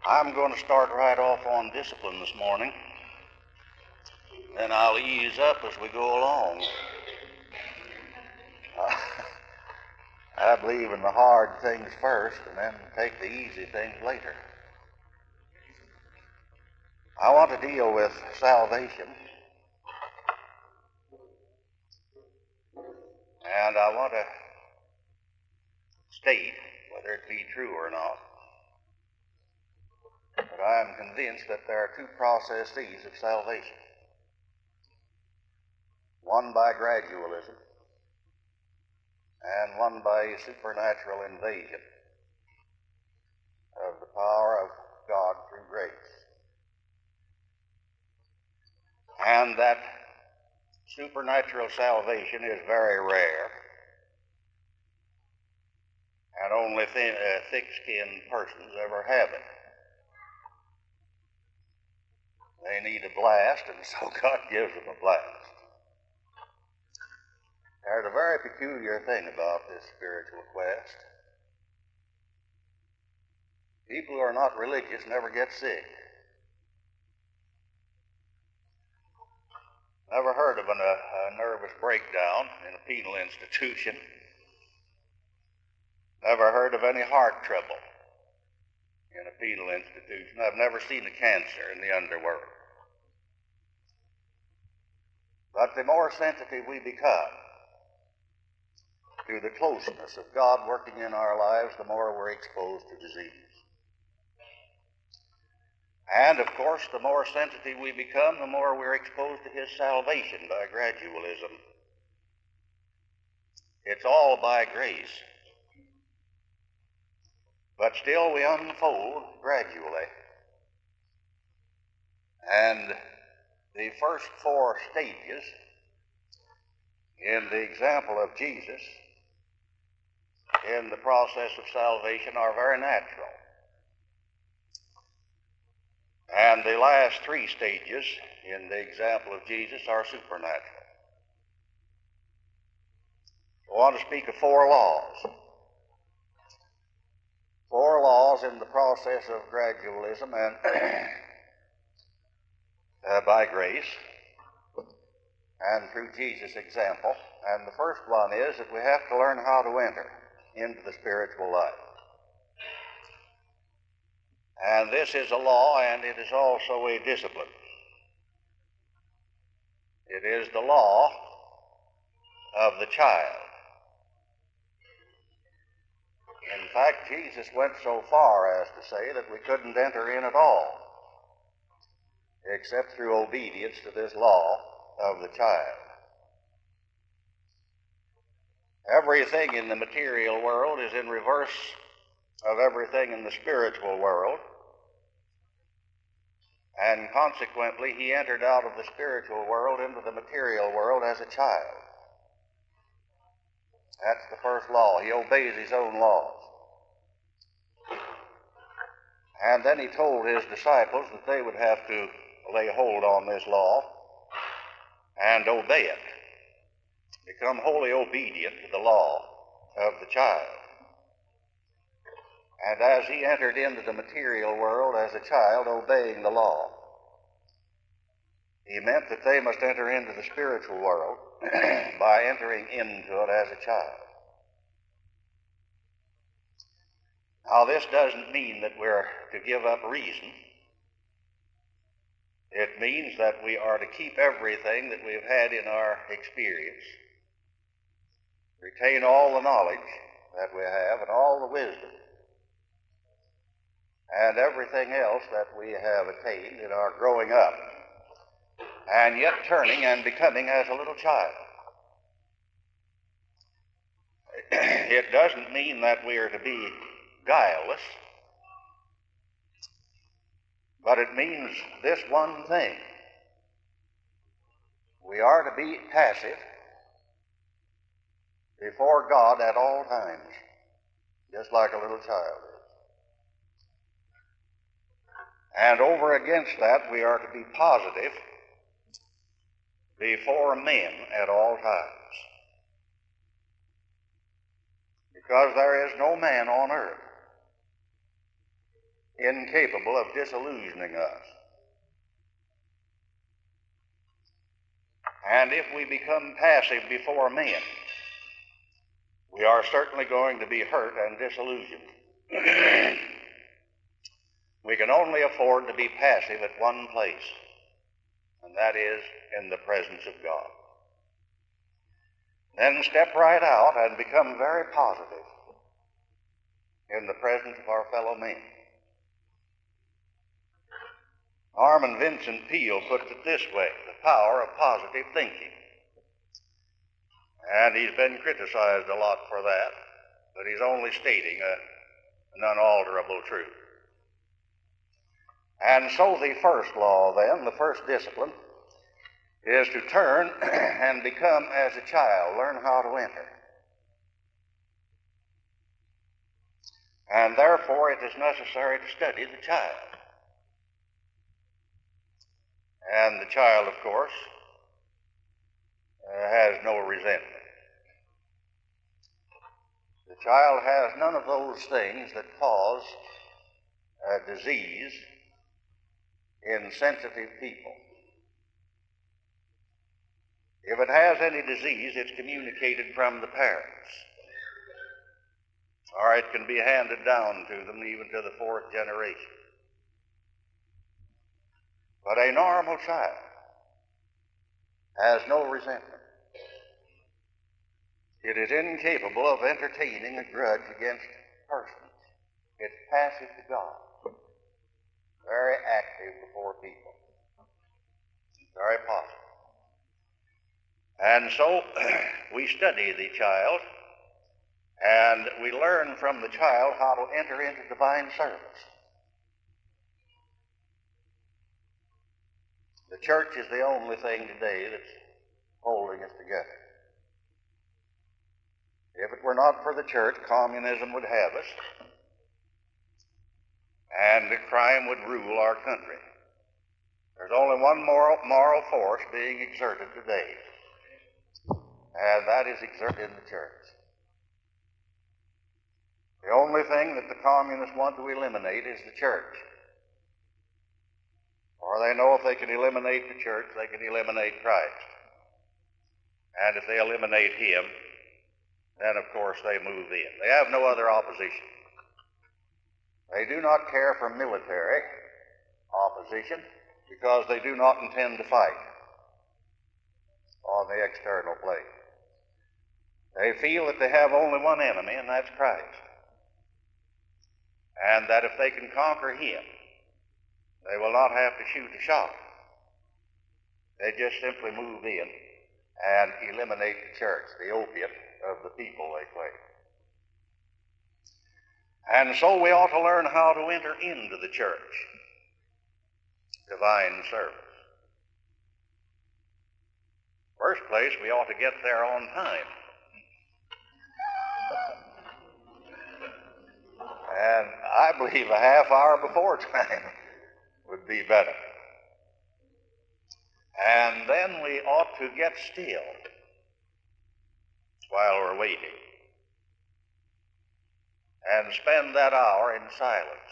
I'm going to start right off on discipline this morning, then I'll ease up as we go along. I believe in the hard things first and then take the easy things later. I want to deal with salvation, and I want to state, whether it be true or not, that I am convinced that there are two processes of salvation. One by gradualism, and one by supernatural invasion of the power of God through grace. And that supernatural salvation is very rare, and only thick-skinned persons ever have it. They need a blast, and so God gives them a blast. There's a very peculiar thing about this spiritual quest. People who are not religious never get sick. Never heard of a nervous breakdown in a penal institution. Never heard of any heart trouble in a penal institution. I've never seen a cancer in the underworld. But the more sensitive we become to the closeness of God working in our lives, the more we're exposed to disease. And, of course, the more sensitive we become, the more we're exposed to His salvation by gradualism. It's all by grace. But still we unfold gradually. And the first four stages in the example of Jesus in the process of salvation are very natural. And the last three stages in the example of Jesus are supernatural. I want to speak of four laws. Four laws in the process of gradualism and by grace and through Jesus' example. And the first one is that we have to learn how to enter into the spiritual life. And this is a law, and it is also a discipline. It is the law of the child. In fact, Jesus went so far as to say that we couldn't enter in at all, except through obedience to this law of the child. Everything in the material world is in reverse of everything in the spiritual world, and consequently he entered out of the spiritual world into the material world as a child. That's the first law. He obeys his own laws. And then he told his disciples that they would have to lay hold on this law and obey it, become wholly obedient to the law of the child. And as he entered into the material world as a child, obeying the law, he meant that they must enter into the spiritual world by entering into it as a child. Now, this doesn't mean that we're to give up reason. It means that we are to keep everything that we've had in our experience, retain all the knowledge that we have and all the wisdom, and everything else that we have attained in our growing up, and yet turning and becoming as a little child. It doesn't mean that we are to be guileless, but it means this one thing. We are to be passive before God at all times, just like a little child is. And over against that, we are to be positive before men at all times. Because there is no man on earth incapable of disillusioning us. And if we become passive before men, we are certainly going to be hurt and disillusioned. We can only afford to be passive at one place, and that is in the presence of God. Then step right out and become very positive in the presence of our fellow men. Norman Vincent Peale puts it this way: the power of positive thinking. And he's been criticized a lot for that, but he's only stating an unalterable truth. And so the first law then, the first discipline, is to turn and become as a child, learn how to enter. And therefore it is necessary to study the child. And the child, of course, has no resentment. The child has none of those things that cause disease in sensitive people. If it has any disease, it's communicated from the parents, or it can be handed down to them even to the fourth generation. But a normal child has no resentment. It is incapable of entertaining a grudge against persons. It's passive to God, very active before people, very positive. And so we study the child, and we learn from the child how to enter into divine service. The church is the only thing today that's holding us together. If it were not for the church, communism would have us, and crime would rule our country. There's only one moral force being exerted today, and that is exerted in the church. The only thing that the communists want to eliminate is the church. For they know if they can eliminate the church, they can eliminate Christ. And if they eliminate him, then of course they move in. They have no other opposition. They do not care for military opposition because they do not intend to fight on the external plane. They feel that they have only one enemy, and that's Christ. And that if they can conquer him, they will not have to shoot a shot. They just simply move in and eliminate the church, the opiate of the people, they claim. And so we ought to learn how to enter into the church, divine service. First place, we ought to get there on time. And I believe a half hour before time would be better. And then we ought to get still while we're waiting and spend that hour in silence,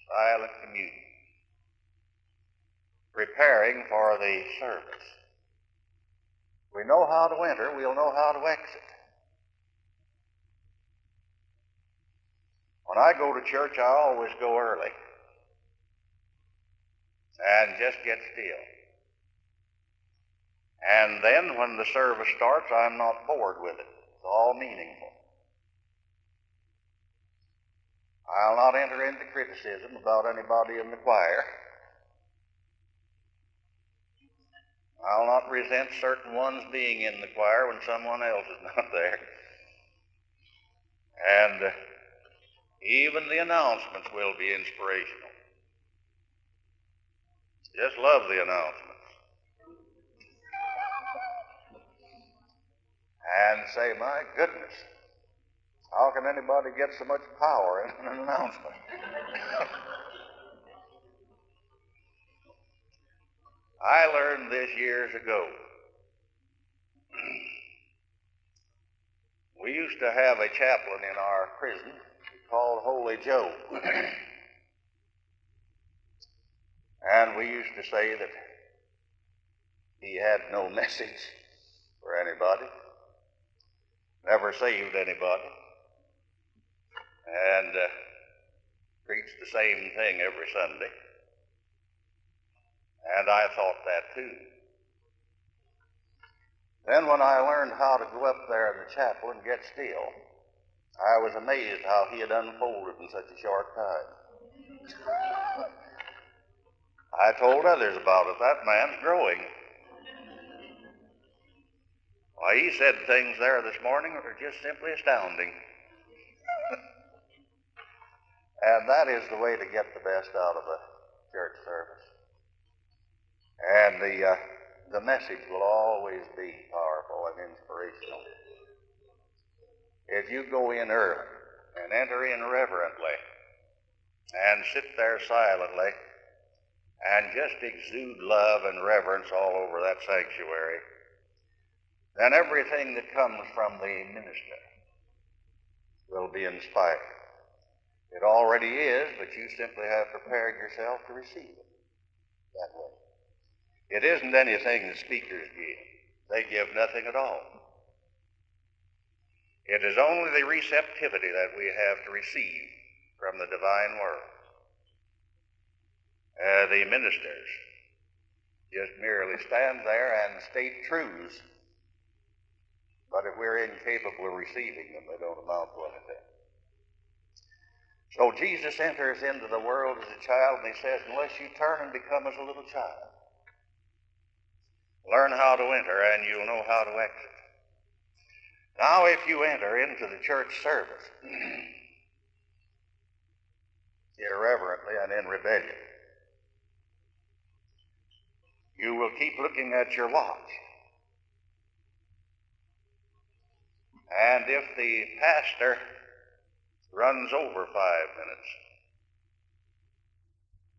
silent communion, preparing for the service. We know how to enter, we'll know how to exit. When I go to church, I always go early and just get still. And then when the service starts, I'm not bored with it. It's all meaningful. I'll not enter into criticism about anybody in the choir. I'll not resent certain ones being in the choir when someone else is not there. And even the announcements will be inspirational. Just love the announcements. And say, my goodness, how can anybody get so much power in an announcement? I learned this years ago. We used to have a chaplain in our prison called Holy Joe. And we used to say that he had no message for anybody, never saved anybody, and preached the same thing every Sunday. And I thought that too. Then when I learned how to go up there in the chapel and get still, I was amazed how he had unfolded in such a short time. I told others about it. That man's growing. Why, he said things there this morning that are just simply astounding. And that is the way to get the best out of a church service. And the message will always be powerful and inspirational. If you go in early and enter in reverently and sit there silently and just exude love and reverence all over that sanctuary, then everything that comes from the minister will be inspired. It already is, but you simply have prepared yourself to receive it that way. It isn't anything the speakers give. They give nothing at all. It is only the receptivity that we have to receive from the divine word. The ministers just merely stand there and state truths, but if we're incapable of receiving them, they don't amount to anything. So Jesus enters into the world as a child, and he says, unless you turn and become as a little child, learn how to enter and you'll know how to exit. Now if you enter into the church service irreverently and in rebellion, you will keep looking at your watch. And if the pastor runs over 5 minutes,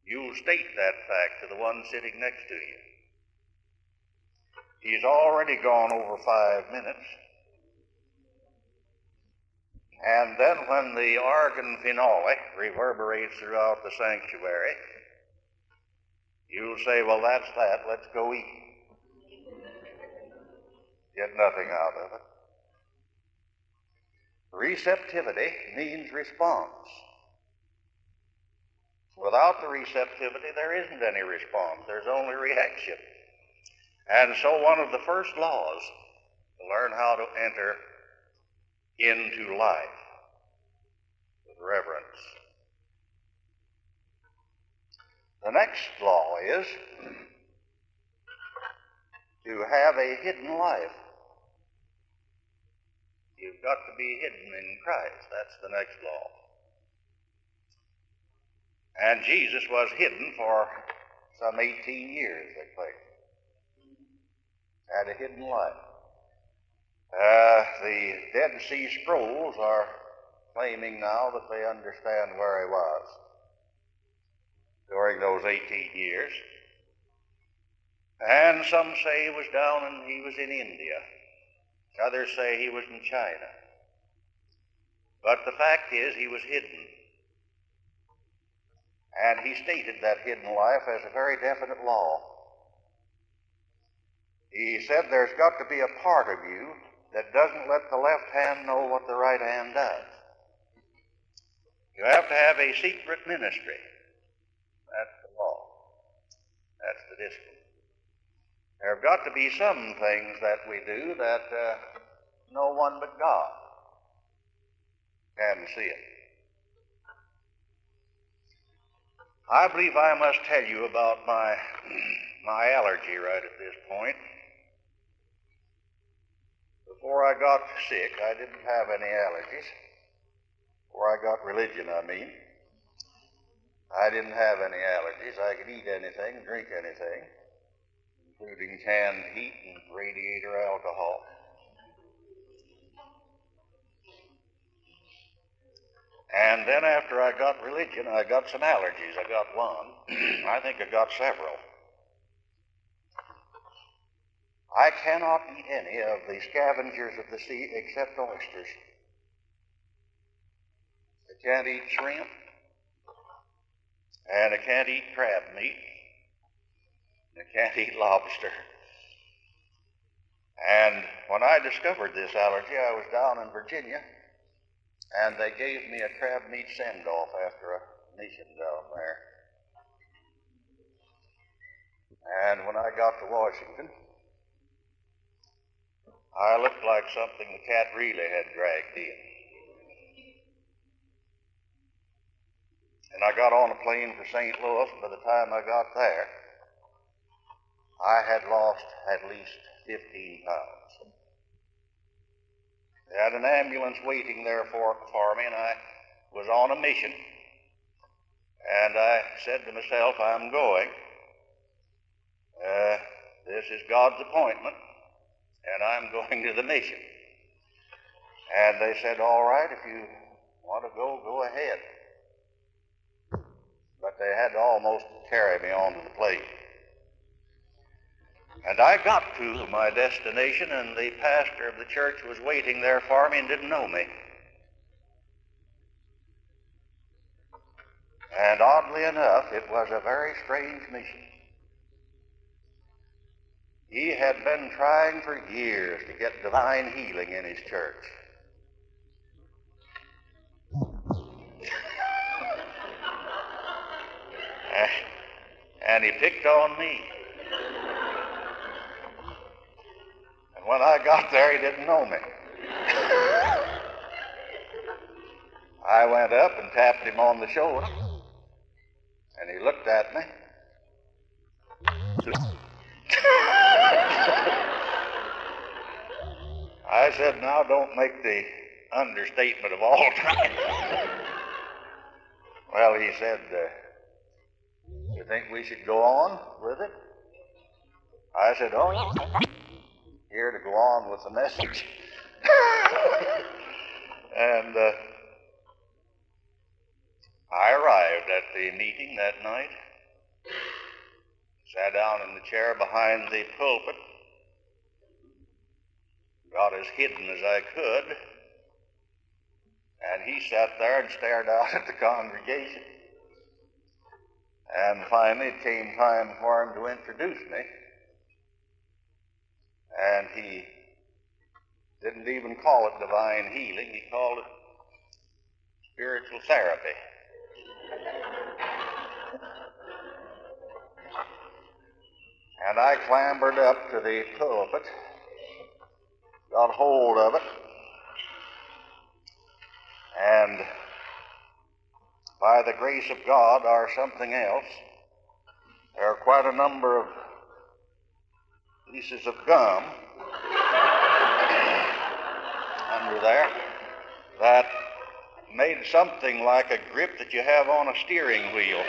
you'll state that fact to the one sitting next to you. He's already gone over 5 minutes. And then when the organ finale reverberates throughout the sanctuary, you'll say, well, that's that. Let's go eat. Get nothing out of it. Receptivity means response. Without the receptivity, there isn't any response. There's only reaction. And so one of the first laws to learn how to enter into life with reverence. The next law is to have a hidden life. You've got to be hidden in Christ. That's the next law. And Jesus was hidden for some 18 years, they claim. Had a hidden life. The Dead Sea Scrolls are claiming now that they understand where he was during those 18 years. And some say he was in India. Others say he was in China. But the fact is, he was hidden. And he stated that hidden life as a very definite law. He said there's got to be a part of you that doesn't let the left hand know what the right hand does. You have to have a secret ministry. That's the law. That's the discipline. There have got to be some things that we do that no one but God can see it. I believe I must tell you about my allergy right at this point. Before I got sick, I didn't have any allergies. Before I got religion, I mean. I didn't have any allergies. I could eat anything, drink anything, including canned heat and radiator alcohol. And then after I got religion, I got some allergies. I got one. I think I got several. I cannot eat any of the scavengers of the sea except oysters. I can't eat shrimp, and I can't eat crab meat, They can't eat lobster. And when I discovered this allergy, I was down in Virginia, and they gave me a crab meat send-off after a mission down there. And when I got to Washington, I looked like something the cat really had dragged in. And I got on a plane for St. Louis, and by the time I got there, I had lost at least 15 pounds. They had an ambulance waiting there for me, and I was on a mission. And I said to myself, I'm going. This is God's appointment, and I'm going to the mission. And they said, all right, if you want to go, go ahead. But they had to almost carry me onto the plane. And I got to my destination, and the pastor of the church was waiting there for me and didn't know me. And oddly enough, it was a very strange mission. He had been trying for years to get divine healing in his church. And he picked on me. And when I got there, he didn't know me. I went up and tapped him on the shoulder, and he looked at me. I said, now don't make the understatement of all time. Well, he said, you think we should go on with it? I said, oh, yeah. Here to go on with the message. And I arrived at the meeting that night, sat down in the chair behind the pulpit, got as hidden as I could, and he sat there and stared out at the congregation. And finally it came time for him to introduce me, and he didn't even call it divine healing, he called it spiritual therapy. And I clambered up to the pulpit, got hold of it, and by the grace of God or something else, there are quite a number of pieces of gum under there that made something like a grip that you have on a steering wheel.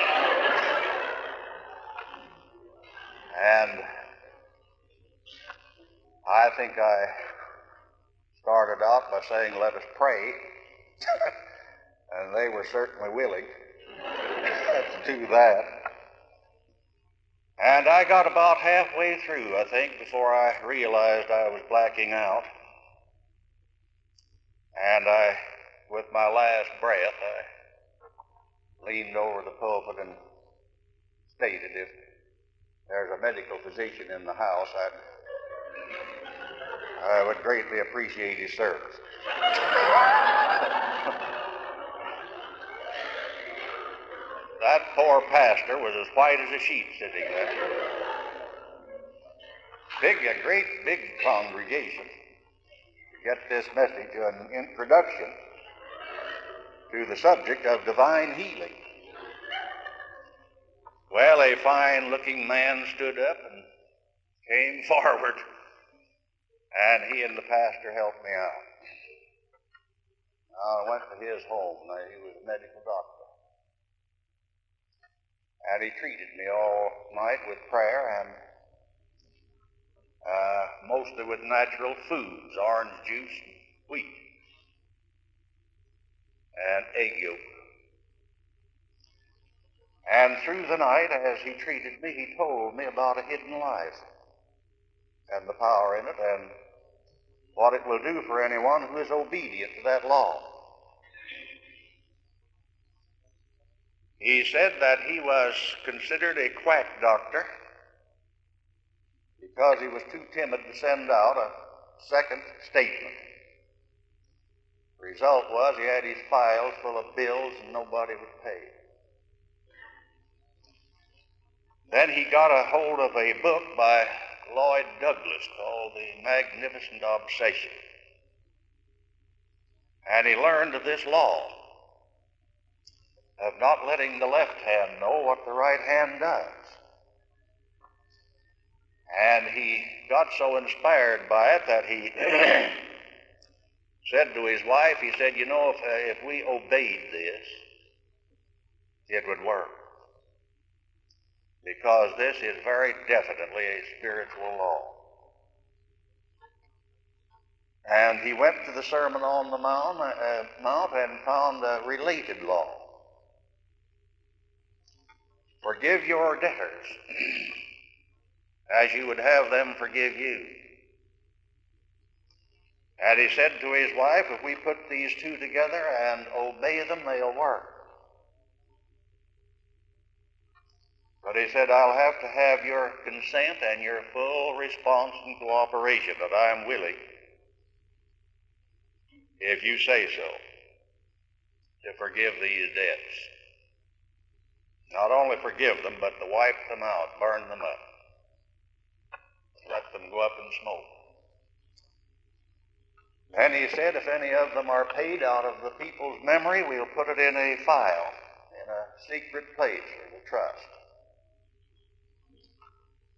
And I think I started out by saying, let us pray. And they were certainly willing to do that. And I got about halfway through, I think, before I realized I was blacking out. And with my last breath, I leaned over the pulpit and stated, if there's a medical physician in the house, I would greatly appreciate his service. That poor pastor was as white as a sheet sitting there. A great big congregation to get this message, an introduction to the subject of divine healing. Well, a fine-looking man stood up and came forward, and he and the pastor helped me out. I went to his home. He was a medical doctor. And he treated me all night with prayer and mostly with natural foods, orange juice and wheat and egg yolk. And through the night, as he treated me, he told me about a hidden life and the power in it and what it will do for anyone who is obedient to that law. He said that he was considered a quack doctor because he was too timid to send out a second statement. The result was he had his files full of bills and nobody would pay. Then he got a hold of a book by Lloyd Douglas called The Magnificent Obsession. And he learned of this law of not letting the left hand know what the right hand does. And he got so inspired by it that he said to his wife, he said, you know, if we obeyed this, it would work. Because this is very definitely a spiritual law. And he went to the Sermon on the Mount and found a related law. Forgive your debtors as you would have them forgive you. And he said to his wife, if we put these two together and obey them, they'll work. But he said, I'll have to have your consent and your full response and cooperation that I am willing, if you say so, to forgive these debts. Not only forgive them, but to wipe them out, burn them up, let them go up in smoke. And he said, if any of them are paid out of the people's memory, we'll put it in a file, in a secret place for the trust.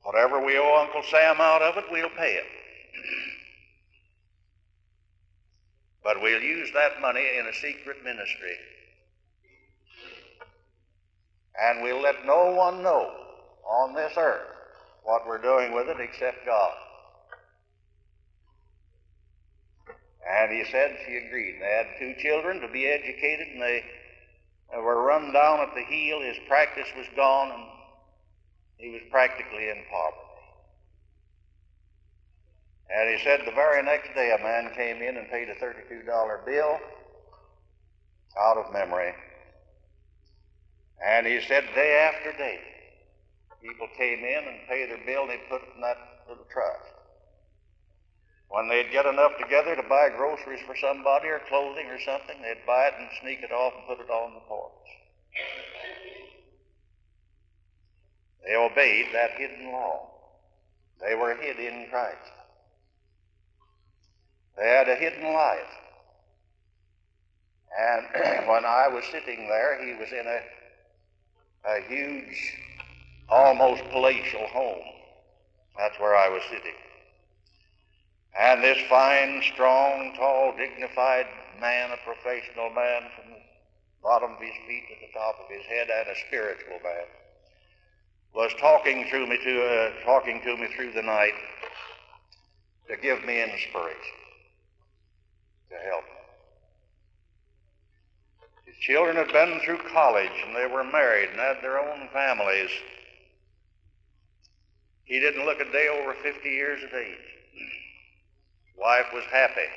Whatever we owe Uncle Sam out of it, we'll pay it. But we'll use that money in a secret ministry. And we'll let no one know on this earth what we're doing with it except God. And he said she agreed. They had 2 children to be educated, and they were run down at the heel. His practice was gone, and he was practically in poverty. And he said the very next day a man came in and paid a $32 bill out of memory. And he said day after day, people came in and paid their bill, and they'd put it in that little trust. When they'd get enough together to buy groceries for somebody or clothing or something, they'd buy it and sneak it off and put it on the porch. They obeyed that hidden law. They were hid in Christ. They had a hidden life. And when I was sitting there, he was in a huge, almost palatial home. That's where I was sitting. And this fine, strong, tall, dignified man, a professional man from the bottom of his feet to the top of his head, and a spiritual man, was talking to me through the night to give me inspiration, to help me. His children had been through college, and they were married and had their own families. He didn't look a day over 50 years of age. Wife was happy.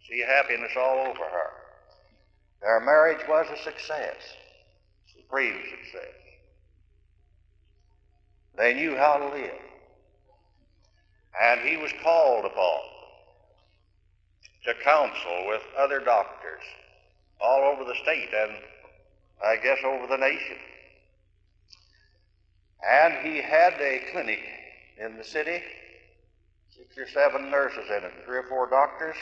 See happiness all over her. Their marriage was a success, supreme success. They knew how to live. And he was called upon to counsel with other doctors all over the state and I guess over the nation. And he had a clinic in the city, 6 or 7 nurses in it, 3 or 4 doctors.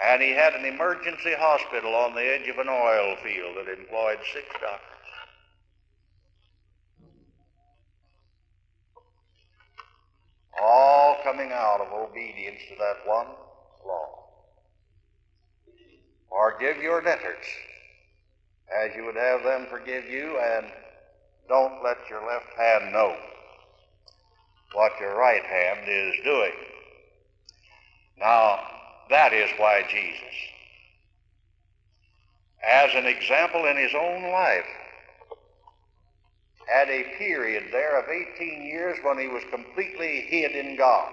And he had an emergency hospital on the edge of an oil field that employed 6 doctors. All coming out of obedience to that one law. Forgive your debtors as you would have them forgive you, and don't let your left hand know what your right hand is doing. Now, that is why Jesus, as an example in his own life, had a period there of 18 years when he was completely hid in God.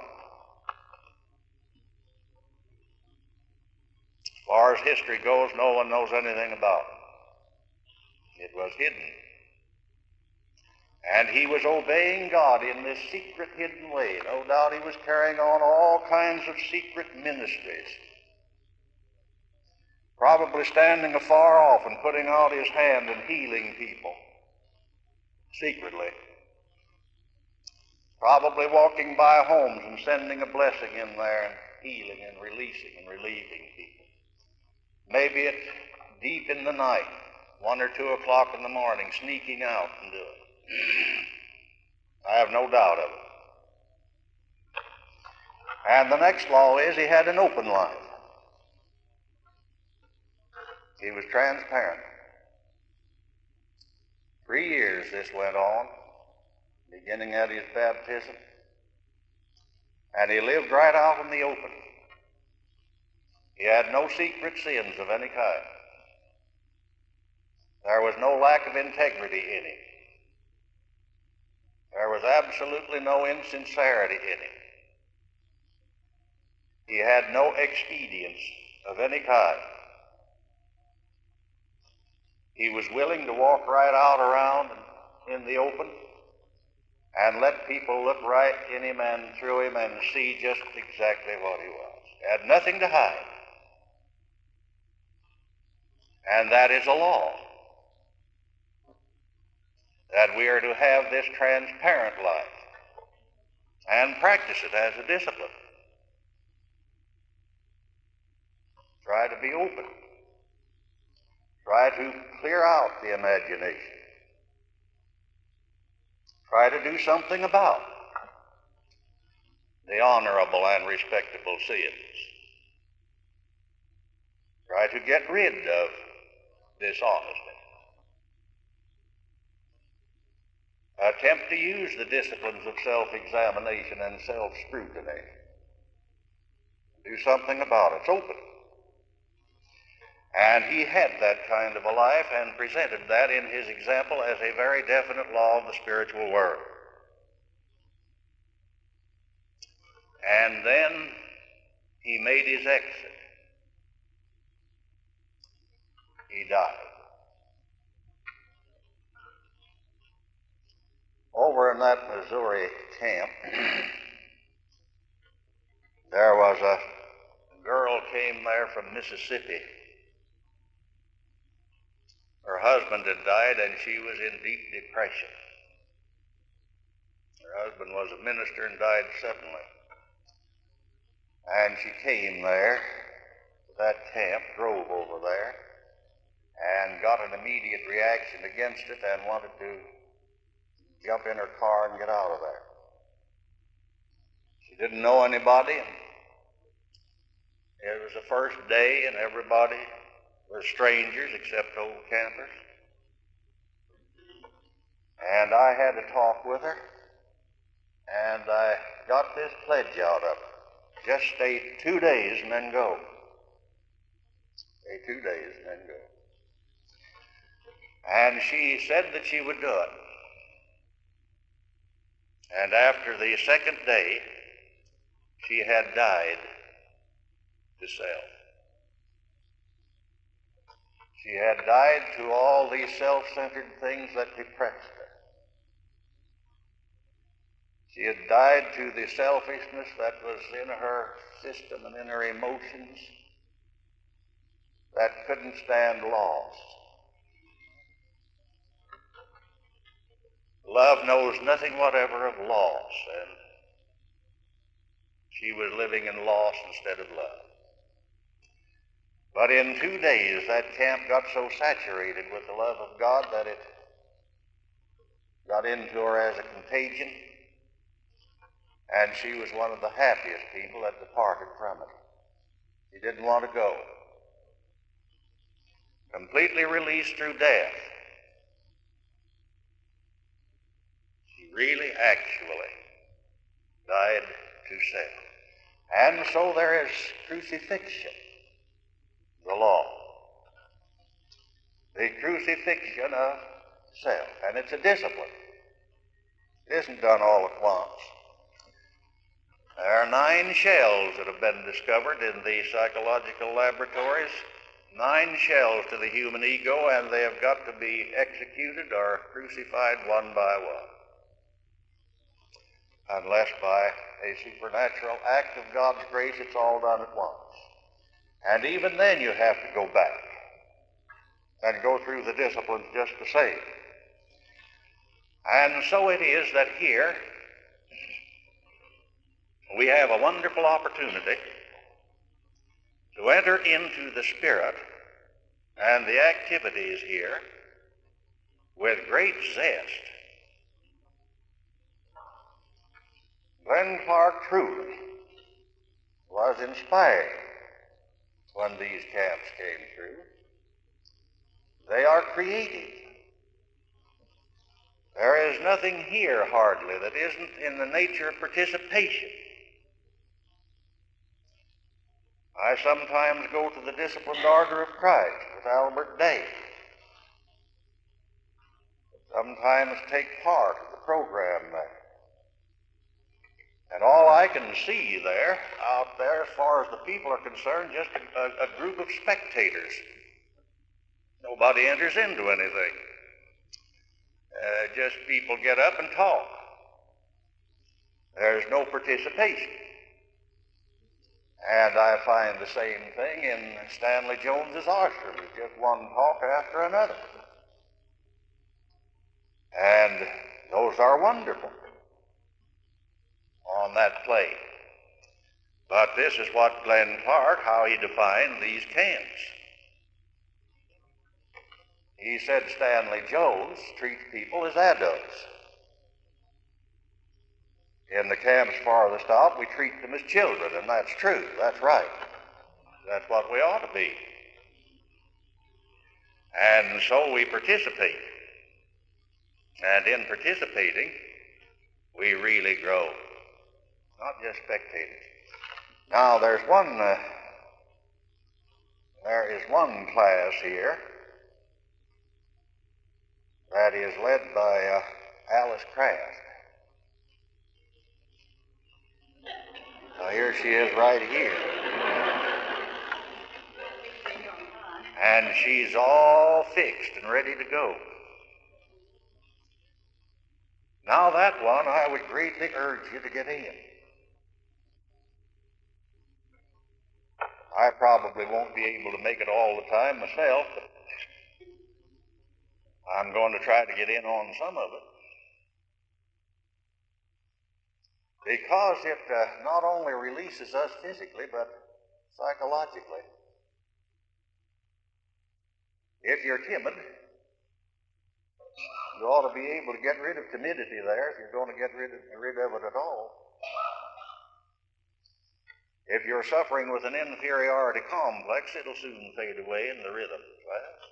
As far as history goes, no one knows anything about it. It was hidden. And he was obeying God in this secret, hidden way. No doubt he was carrying on all kinds of secret ministries, probably standing afar off and putting out his hand and healing people secretly, probably walking by homes and sending a blessing in there and healing and releasing and relieving people. Maybe it's deep in the night, 1 or 2 o'clock in the morning, sneaking out and doing it. I have no doubt of it. And the next law is he had an open life. He was transparent. 3 years this went on, beginning at his baptism, and he lived right out in the open. He had no secret sins of any kind. There was no lack of integrity in him. There was absolutely no insincerity in him. He had no expedience of any kind. He was willing to walk right out around in the open and let people look right in him and through him and see just exactly what he was. He had nothing to hide. And that is a law, that we are to have this transparent life and practice it as a discipline. Try to be open. Try to clear out the imagination. Try to do something about the honorable and respectable sins. Try to get rid of dishonesty. Attempt to use the disciplines of self-examination and self-scrutiny. Do something about it. It's open. And he had that kind of a life and presented that in his example as a very definite law of the spiritual world. And then he made his exit. He died. Over in that Missouri camp, there was a girl came there from Mississippi. Her husband had died, and she was in deep depression. Her husband was a minister and died suddenly. And she came there to that camp, drove over there, and got an immediate reaction against it and wanted to jump in her car and get out of there. She didn't know anybody, and it was the first day, and everybody were strangers except old campers. And I had to talk with her, and I got this pledge out of her. Just stay 2 days and then go. Stay 2 days and then go. And she said that she would do it. And after the second day, she had died to self. She had died to all these self-centered things that depressed her. She had died to the selfishness that was in her system and in her emotions that couldn't stand loss. Love knows nothing whatever of loss, and she was living in loss instead of love. But in 2 days, that camp got so saturated with the love of God that it got into her as a contagion, and she was one of the happiest people that departed from it. She didn't want to go. Completely released through death. She really, actually died to self. And so there is crucifixion, the law. The crucifixion of self. And it's a discipline. It isn't done all at once. There are 9 shells that have been discovered in the psychological laboratories, 9 shells to the human ego, and they have got to be executed or crucified one by one. unless by a supernatural act of God's grace it's all done at once. And even then you have to go back and go through the disciplines just the same. And so it is that here we have a wonderful opportunity to enter into the Spirit and the activities here with great zest. Glenn Clark truly was inspired when these camps came through. They are creative. There is nothing here hardly that isn't in the nature of participation. I sometimes go to the Disciplined Order of Christ with Albert Day. Sometimes take part of the program there. And all I can see there, out there, as far as the people are concerned, just a group of spectators. Nobody enters into anything. Just people get up and talk. There's no participation. And I find the same thing in Stanley Jones's ashram. It's just one talk after another. And those are wonderful on that plane. But this is what Glenn Clark, how he defined these camps. He said Stanley Jones treats people as adults. In the Camps Farthest Out, we treat them as children, and that's true. That's right. That's what we ought to be. And so we participate. And in participating, we really grow. Not just spectators. Now, there is one class here that is led by Alice Craft. Now, here she is right here. And she's all fixed and ready to go. Now, that one, I would greatly urge you to get in. I probably won't be able to make it all the time myself, but I'm going to try to get in on some of it. Because it not only releases us physically, but psychologically. If you're timid, you ought to be able to get rid of timidity there if you're going to get rid of it at all. If you're suffering with an inferiority complex, it'll soon fade away in the rhythm class.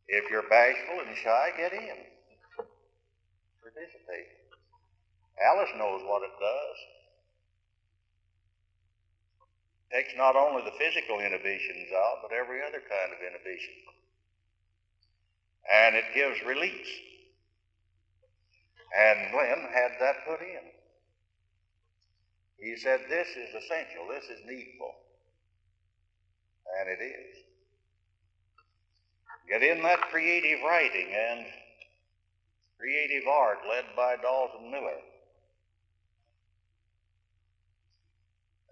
If you're bashful and shy, get in. Participate. Alice knows what it does. It takes not only the physical inhibitions out, but every other kind of inhibition. And it gives release. And Glenn had that put in. He said, this is essential, this is needful. And it is. Get in that creative writing and creative art led by Dalton Miller.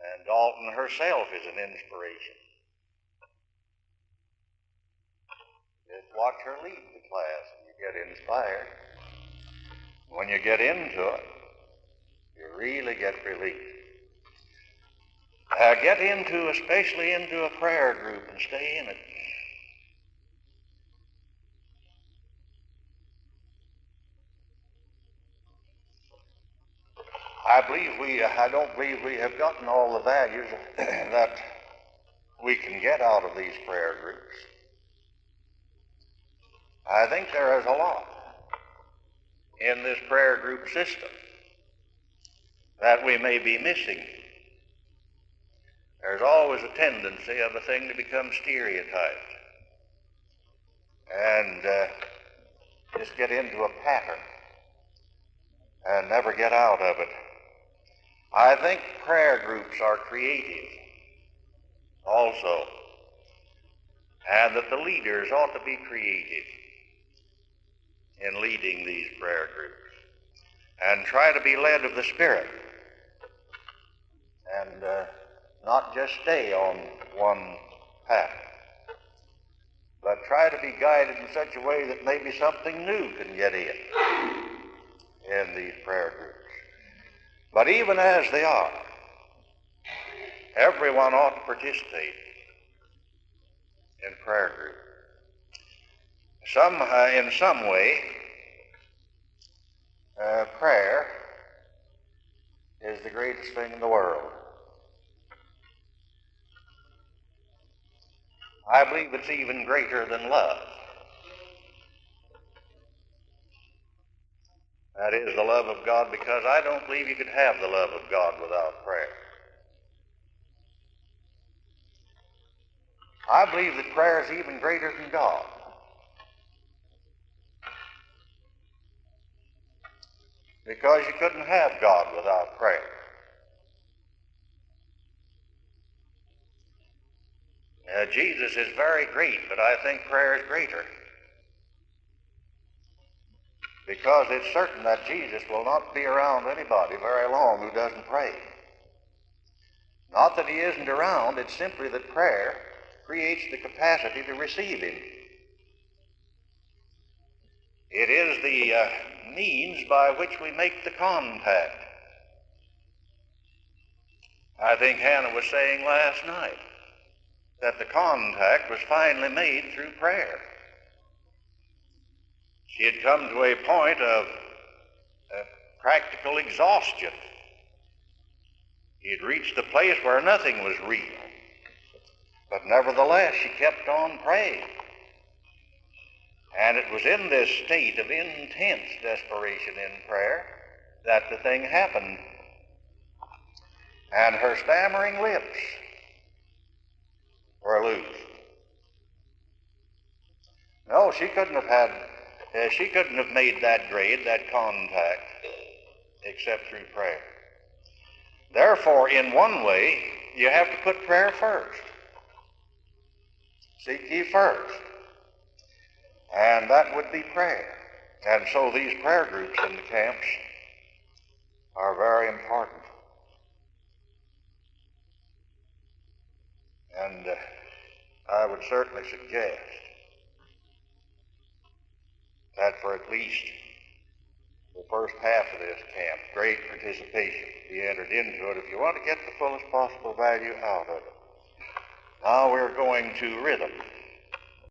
And Dalton herself is an inspiration. Just watch her lead the class and you get inspired. When you get into it, you really get relief. Get especially into a prayer group and stay in it. I don't believe we have gotten all the values that we can get out of these prayer groups. I think there is a lot in this prayer group system that we may be missing. There's always a tendency of a thing to become stereotyped and just get into a pattern and never get out of it. I think prayer groups are creative also, and that the leaders ought to be creative. in leading these prayer groups. And try to be led of the Spirit, and not just stay on one path, but try to be guided in such a way that maybe something new can get in these prayer groups. But even as they are, everyone ought to participate in prayer groups. In some way, prayer is the greatest thing in the world. I believe it's even greater than love. That is the love of God, because I don't believe you could have the love of God without prayer. I believe that prayer is even greater than God. Because you couldn't have God without prayer. Jesus is very great, but I think prayer is greater. Because it's certain that Jesus will not be around anybody very long who doesn't pray. Not that he isn't around, it's simply that prayer creates the capacity to receive him. It is the means by which we make the contact. I think Hannah was saying last night that the contact was finally made through prayer. She had come to a point of practical exhaustion. He had reached a place where nothing was real. But nevertheless, she kept on praying. And it was in this state of intense desperation in prayer that the thing happened. And her stammering lips were loose. No, she couldn't have made that grade, that contact, except through prayer. Therefore, in one way, you have to put prayer first. Seek ye first. And that would be prayer. And so these prayer groups in the camps are very important. And I would certainly suggest that for at least the first half of this camp, great participation be entered into it if you want to get the fullest possible value out of it. Now we're going to rhythm.